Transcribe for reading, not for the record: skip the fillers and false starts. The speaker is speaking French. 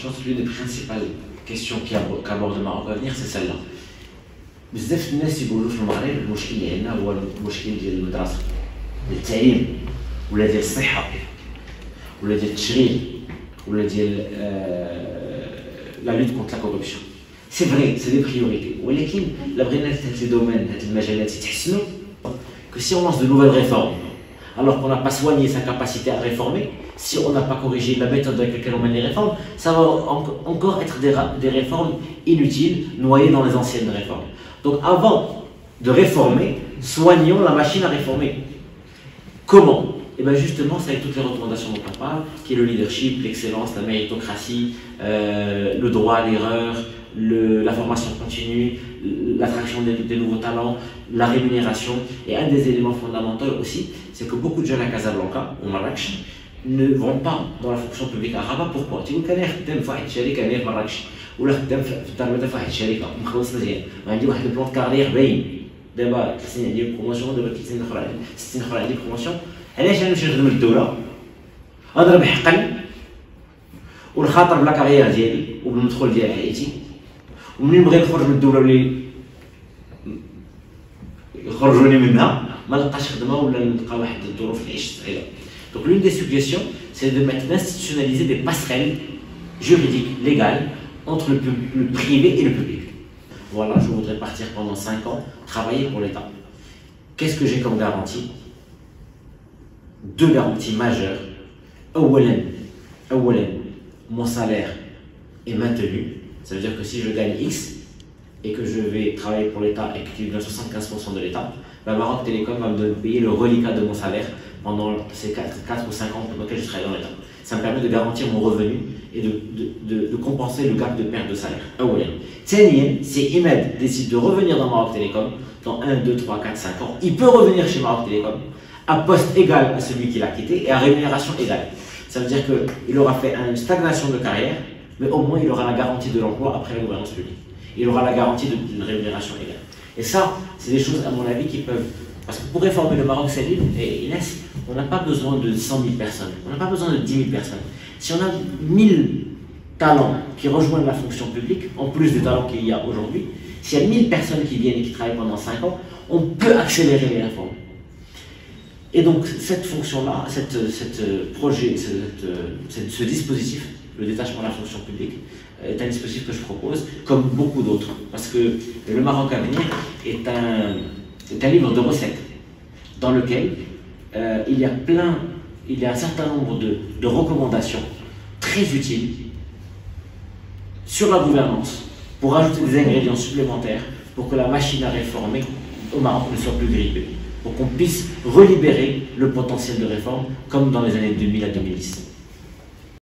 je pense que l'une des principales questions qu'aborde le Maroc à venir, c'est celle-là. بزاف الناس يقولوا في المغرب المشكل اللي عندنا هو المشكل ديال المدرسه ديال التعليم ولا ديال الصحه ولا ديال التشغيل ولا ديال لا لوت كونت لا كوربسيون. سي فري سي دي بريوريتي ولكن لا بغينا في هاد لي دومين هاد المجالات يتحسنوا que si on lance de nouvelles réformes alors qu'on n'a pas soigné sa capacité à réformer, si on n'a pas corrigé la méthode avec laquelle on mène les réformes, ça va encore être des réformes inutiles, noyées dans les anciennes réformes. Donc avant de réformer, soignons la machine à réformer. Comment? Et bien justement, c'est avec toutes les recommandations dont on parle, qui est le leadership, l'excellence, la méritocratie, le droit à l'erreur, la formation continue, l'attraction des nouveaux talents, la rémunération. Et un des éléments fondamentaux aussi, c'est que beaucoup de jeunes à Casablanca, au Marrakech, ne vont pas dans la fonction publique à Rabat. Pourquoi? Tu vois, à Marrakech, ou là, tu as un plan de carrière, d'abord, tu as une promotion, d'abord, tu as une promotion. علاش انا نمشي نخدم للدوله نضرب حقا ونخاطر بلا كارير ديالي وبالمدخول ديال عائلتي ومنين نبغي نخرج من الدوله اللي يخرجوني منها ما نلقاش خدمه ولا نلقى واحد الظروف العيش صعيبه. Donc l'une des suggestions c'est de mettre d'institutionnaliser des passerelles juridiques légales entre le privé et le public. Voilà, je voudrais partir pendant 5 ans travailler pour l'État. Qu'est-ce que j'ai comme garantie? Deux garanties majeures. Mon salaire est maintenu. Ça veut dire que si je gagne X et que je vais travailler pour l'État et que je donne 75% de l'État, ben Maroc Télécom va me payer le reliquat de mon salaire pendant ces 4 ou 5 ans pendant lesquels je travaille dans l'État. Ça me permet de garantir mon revenu et de compenser le gap de perte de salaire. Si Imed décide de revenir dans Maroc Télécom dans 1, 2, 3, 4, 5 ans, il peut revenir chez Maroc Télécom à poste égal à celui qu'il a quitté et à rémunération égale. Ça veut dire qu'il aura fait une stagnation de carrière, mais au moins il aura la garantie de l'emploi après la gouvernance publique. Il aura la garantie d'une rémunération égale. Et ça, c'est des choses à mon avis qui peuvent... Parce que pour réformer le Maroc, c'est libre, et Inès, on n'a pas besoin de 100 000 personnes, on n'a pas besoin de 10 000 personnes. Si on a 1000 talents qui rejoignent la fonction publique, en plus des talents qu'il y a aujourd'hui, s'il y a 1000 personnes qui viennent et qui travaillent pendant 5 ans, on peut accélérer les réformes. Et donc cette fonction-là, ce dispositif, le détachement de la fonction publique, est un dispositif que je propose, comme beaucoup d'autres. Parce que le Maroc à venir est un livre de recettes, dans lequel il y a un certain nombre de recommandations très utiles sur la gouvernance, pour ajouter des ingrédients supplémentaires, pour que la machine à réformer au Maroc ne soit plus grippée, pour qu'on puisse relibérer le potentiel de réforme comme dans les années 2000 à 2010.